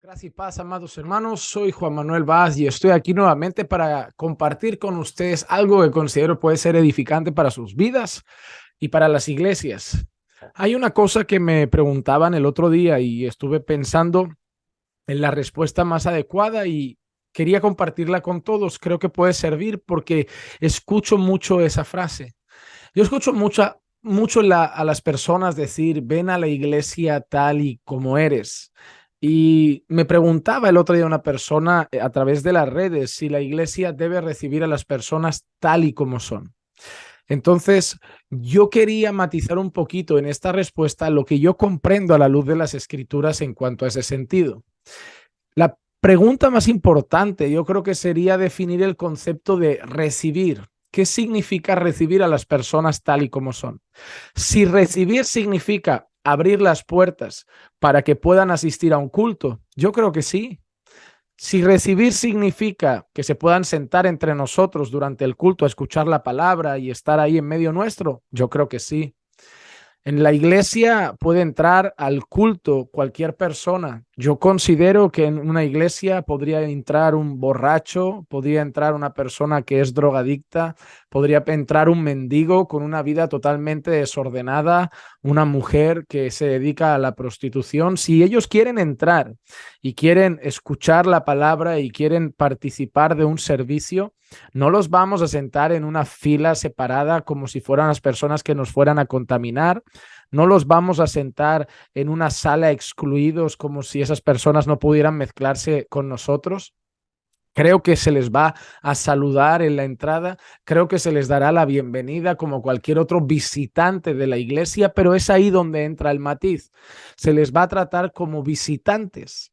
Gracias y paz, amados hermanos. Soy Juan Manuel Vaz y estoy aquí nuevamente para compartir con ustedes algo que considero puede ser edificante para sus vidas y para las iglesias. Hay una cosa que me preguntaban el otro día y estuve pensando en la respuesta más adecuada y quería compartirla con todos. Creo que puede servir porque escucho mucho esa frase. Yo escucho a las personas decir, ven a la iglesia tal y como eres. Y me preguntaba el otro día una persona a través de las redes si la iglesia debe recibir a las personas tal y como son. Entonces, yo quería matizar un poquito en esta respuesta lo que yo comprendo a la luz de las escrituras en cuanto a ese sentido. La pregunta más importante, yo creo que sería definir el concepto de recibir. ¿Qué significa recibir a las personas tal y como son? Si recibir significa abrir las puertas para que puedan asistir a un culto, yo creo que sí. Si recibir significa que se puedan sentar entre nosotros durante el culto a escuchar la palabra y estar ahí en medio nuestro, yo creo que sí. En la iglesia puede entrar al culto cualquier persona. Yo considero que en una iglesia podría entrar un borracho, podría entrar una persona que es drogadicta, podría entrar un mendigo con una vida totalmente desordenada, una mujer que se dedica a la prostitución. Si ellos quieren entrar y quieren escuchar la palabra y quieren participar de un servicio, no los vamos a sentar en una fila separada como si fueran las personas que nos fueran a contaminar. No los vamos a sentar en una sala excluidos como si esas personas no pudieran mezclarse con nosotros. Creo que se les va a saludar en la entrada, creo que se les dará la bienvenida como cualquier otro visitante de la iglesia, pero es ahí donde entra el matiz. Se les va a tratar como visitantes.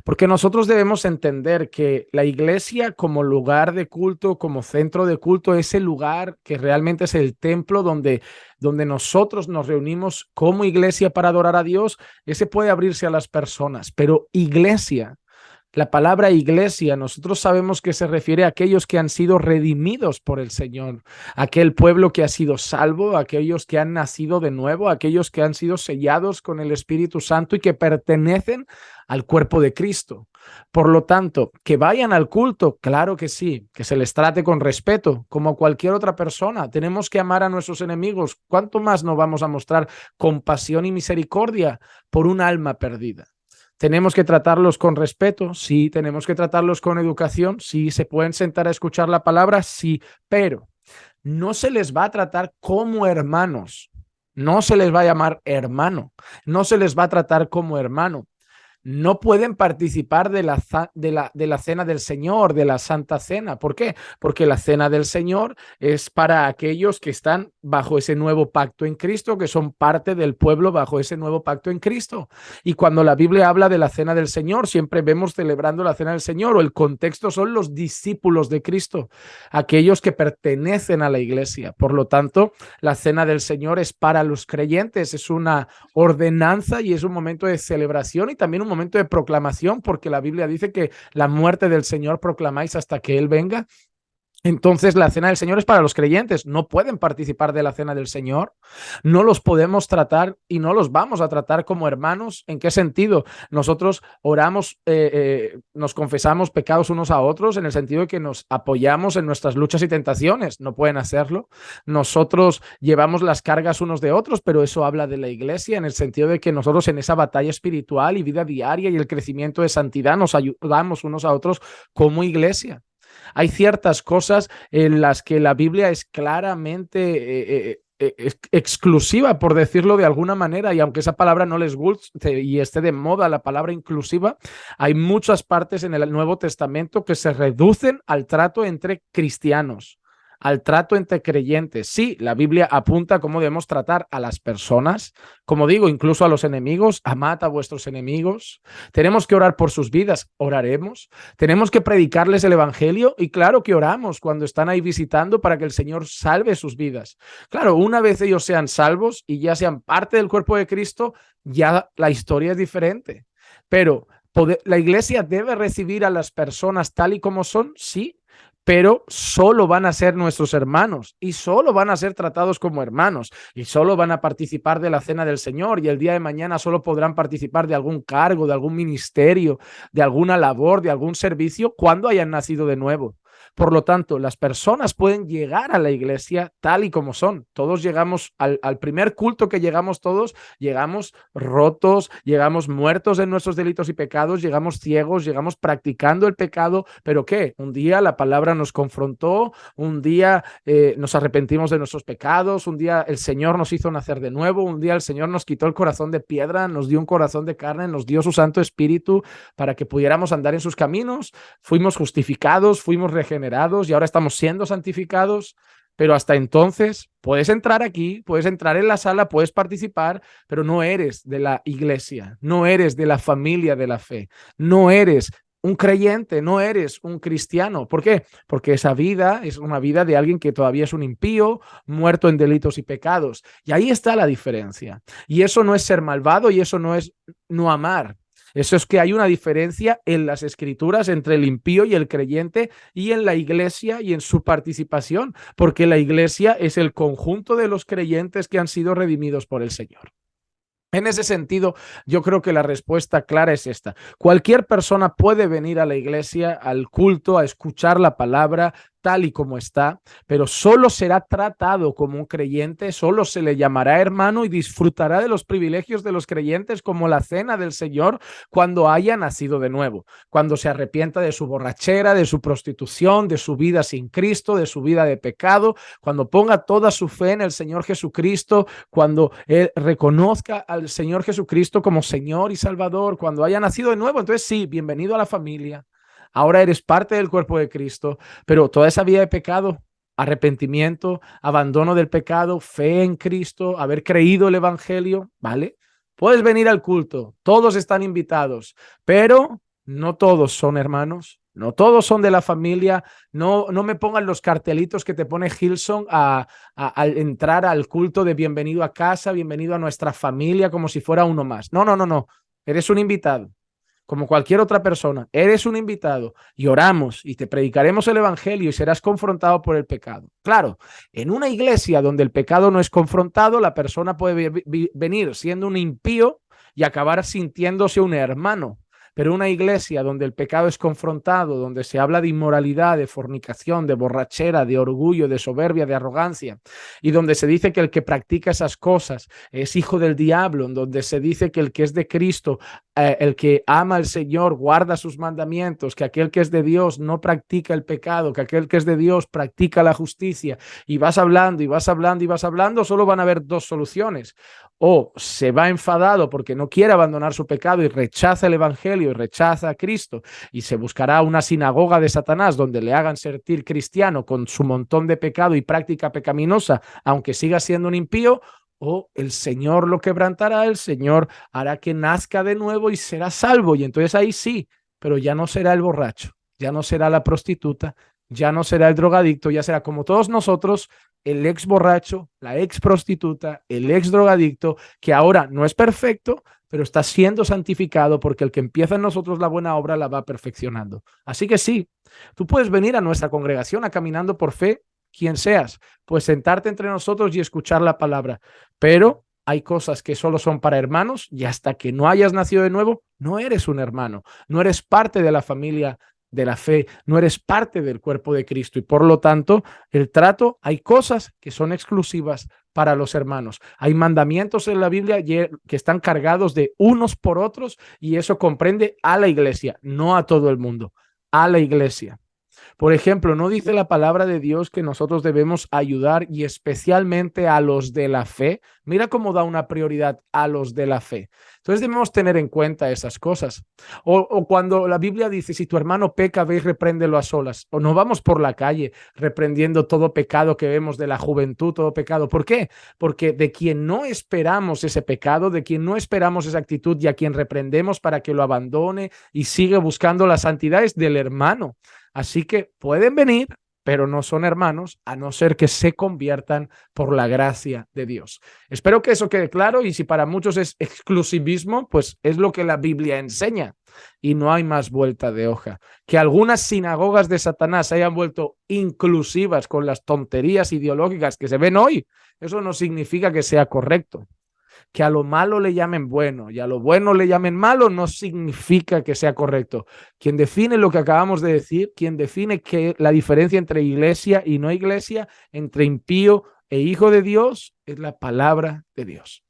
Porque nosotros debemos entender que la iglesia como lugar de culto, como centro de culto, es el lugar que realmente es el templo donde nosotros nos reunimos como iglesia para adorar a Dios. Ese puede abrirse a las personas, pero iglesia. La palabra iglesia, nosotros sabemos que se refiere a aquellos que han sido redimidos por el Señor, aquel pueblo que ha sido salvo, aquellos que han nacido de nuevo, aquellos que han sido sellados con el Espíritu Santo y que pertenecen al cuerpo de Cristo. Por lo tanto, que vayan al culto, claro que sí, que se les trate con respeto, como a cualquier otra persona. Tenemos que amar a nuestros enemigos. ¿Cuánto más nos vamos a mostrar compasión y misericordia por un alma perdida? Tenemos que tratarlos con respeto, sí, tenemos que tratarlos con educación, sí, se pueden sentar a escuchar la palabra, sí, pero no se les va a tratar como hermanos, no se les va a llamar hermano, no se les va a tratar como hermano. No pueden participar de la cena del Señor, de la Santa Cena. ¿Por qué? Porque la cena del Señor es para aquellos que están bajo ese nuevo pacto en Cristo, que son parte del pueblo bajo ese nuevo pacto en Cristo. Y cuando la Biblia habla de la cena del Señor, siempre vemos celebrando la cena del Señor, o el contexto son los discípulos de Cristo, aquellos que pertenecen a la iglesia. Por lo tanto, la cena del Señor es para los creyentes, es una ordenanza y es un momento de celebración y también un momento de proclamación, porque la Biblia dice que la muerte del Señor proclamáis hasta que Él venga. Entonces la cena del Señor es para los creyentes, no pueden participar de la cena del Señor, no los podemos tratar y no los vamos a tratar como hermanos. ¿En qué sentido? Nosotros oramos, nos confesamos pecados unos a otros en el sentido de que nos apoyamos en nuestras luchas y tentaciones, no pueden hacerlo. Nosotros llevamos las cargas unos de otros, pero eso habla de la iglesia en el sentido de que nosotros en esa batalla espiritual y vida diaria y el crecimiento de santidad nos ayudamos unos a otros como iglesia. Hay ciertas cosas en las que la Biblia es claramente exclusiva, por decirlo de alguna manera, y aunque esa palabra no les guste y esté de moda la palabra inclusiva, hay muchas partes en el Nuevo Testamento que se reducen al trato entre cristianos, al trato entre creyentes. Sí, la Biblia apunta cómo debemos tratar a las personas, como digo, incluso a los enemigos, amad a vuestros enemigos. Tenemos que orar por sus vidas, oraremos. Tenemos que predicarles el evangelio y claro que oramos cuando están ahí visitando para que el Señor salve sus vidas. Claro, una vez ellos sean salvos y ya sean parte del cuerpo de Cristo, ya la historia es diferente. Pero la iglesia debe recibir a las personas tal y como son, sí, pero solo van a ser nuestros hermanos y solo van a ser tratados como hermanos y solo van a participar de la cena del Señor, y el día de mañana solo podrán participar de algún cargo, de algún ministerio, de alguna labor, de algún servicio cuando hayan nacido de nuevo. Por lo tanto, las personas pueden llegar a la iglesia tal y como son. Todos llegamos al primer culto que llegamos todos, llegamos rotos, llegamos muertos en nuestros delitos y pecados, llegamos ciegos, llegamos practicando el pecado. ¿Pero qué? Un día la palabra nos confrontó, un día nos arrepentimos de nuestros pecados, un día el Señor nos hizo nacer de nuevo, un día el Señor nos quitó el corazón de piedra, nos dio un corazón de carne, nos dio su Santo Espíritu para que pudiéramos andar en sus caminos. Fuimos justificados, fuimos regenerados y ahora estamos siendo santificados, pero hasta entonces puedes entrar aquí, puedes entrar en la sala, puedes participar, pero no eres de la iglesia, no eres de la familia de la fe, no eres un creyente, no eres un cristiano. ¿Por qué? Porque esa vida es una vida de alguien que todavía es un impío, muerto en delitos y pecados. Y ahí está la diferencia. Y eso no es ser malvado y eso no es no amar. Eso es que hay una diferencia en las escrituras entre el impío y el creyente y en la iglesia y en su participación, porque la iglesia es el conjunto de los creyentes que han sido redimidos por el Señor. En ese sentido, yo creo que la respuesta clara es esta. Cualquier persona puede venir a la iglesia, al culto, a escuchar la palabra tal y como está, pero solo será tratado como un creyente, solo se le llamará hermano y disfrutará de los privilegios de los creyentes como la cena del Señor cuando haya nacido de nuevo, cuando se arrepienta de su borrachera, de su prostitución, de su vida sin Cristo, de su vida de pecado, cuando ponga toda su fe en el Señor Jesucristo, cuando él reconozca al Señor Jesucristo como Señor y Salvador, cuando haya nacido de nuevo. Entonces sí, bienvenido a la familia. Ahora eres parte del cuerpo de Cristo, pero toda esa vida de pecado, arrepentimiento, abandono del pecado, fe en Cristo, haber creído el evangelio, ¿vale? Puedes venir al culto, todos están invitados, pero no todos son hermanos, no todos son de la familia. No me pongan los cartelitos que te pone Hillsong al entrar al culto de bienvenido a casa, bienvenido a nuestra familia, como si fuera uno más. No. Eres un invitado. Como cualquier otra persona, eres un invitado y oramos y te predicaremos el evangelio y serás confrontado por el pecado. Claro, en una iglesia donde el pecado no es confrontado, la persona puede venir siendo un impío y acabar sintiéndose un hermano. Pero una iglesia donde el pecado es confrontado, donde se habla de inmoralidad, de fornicación, de borrachera, de orgullo, de soberbia, de arrogancia, y donde se dice que el que practica esas cosas es hijo del diablo, en donde se dice que el que es de Cristo, el que ama al Señor, guarda sus mandamientos, que aquel que es de Dios no practica el pecado, que aquel que es de Dios practica la justicia, y vas hablando y vas hablando y vas hablando, solo van a haber dos soluciones. O se va enfadado porque no quiere abandonar su pecado y rechaza el evangelio y rechaza a Cristo, y se buscará una sinagoga de Satanás donde le hagan sentir cristiano con su montón de pecado y práctica pecaminosa, aunque siga siendo un impío. O el Señor lo quebrantará, el Señor hará que nazca de nuevo y será salvo. Y entonces ahí sí, pero ya no será el borracho, ya no será la prostituta, ya no será el drogadicto, ya será como todos nosotros, el ex borracho, la ex prostituta, el ex drogadicto, que ahora no es perfecto, pero está siendo santificado porque el que empieza en nosotros la buena obra la va perfeccionando. Así que sí, tú puedes venir a nuestra congregación a Caminando por Fe, quien seas, pues sentarte entre nosotros y escuchar la palabra, pero hay cosas que solo son para hermanos y hasta que no hayas nacido de nuevo, no eres un hermano, no eres parte de la familia de la fe, no eres parte del cuerpo de Cristo y por lo tanto el trato, hay cosas que son exclusivas para los hermanos. Hay mandamientos en la Biblia que están cargados de unos por otros y eso comprende a la iglesia, no a todo el mundo, a la iglesia. Por ejemplo, no dice la palabra de Dios que nosotros debemos ayudar y especialmente a los de la fe. Mira cómo da una prioridad a los de la fe. Entonces debemos tener en cuenta esas cosas. O cuando la Biblia dice, si tu hermano peca, ve y repréndelo a solas. O no vamos por la calle reprendiendo todo pecado que vemos de la juventud, todo pecado. ¿Por qué? Porque de quien no esperamos ese pecado, de quien no esperamos esa actitud y a quien reprendemos para que lo abandone y siga buscando la santidad es del hermano. Así que pueden venir, pero no son hermanos a no ser que se conviertan por la gracia de Dios. Espero que eso quede claro, y si para muchos es exclusivismo, pues es lo que la Biblia enseña y no hay más vuelta de hoja. Que algunas sinagogas de Satanás se hayan vuelto inclusivas con las tonterías ideológicas que se ven hoy, eso no significa que sea correcto. Que a lo malo le llamen bueno y a lo bueno le llamen malo no significa que sea correcto. Quien define lo que acabamos de decir, quien define que la diferencia entre iglesia y no iglesia, entre impío e hijo de Dios, es la palabra de Dios.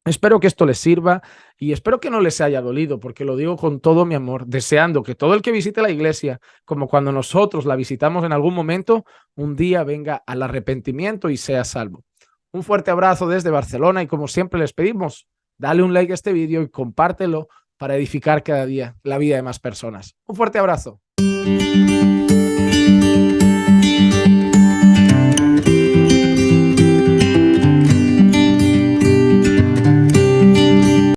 Espero que esto les sirva y espero que no les haya dolido, porque lo digo con todo mi amor, deseando que todo el que visite la iglesia, como cuando nosotros la visitamos en algún momento, un día venga al arrepentimiento y sea salvo. Un fuerte abrazo desde Barcelona y, como siempre les pedimos, dale un like a este vídeo y compártelo para edificar cada día la vida de más personas. Un fuerte abrazo.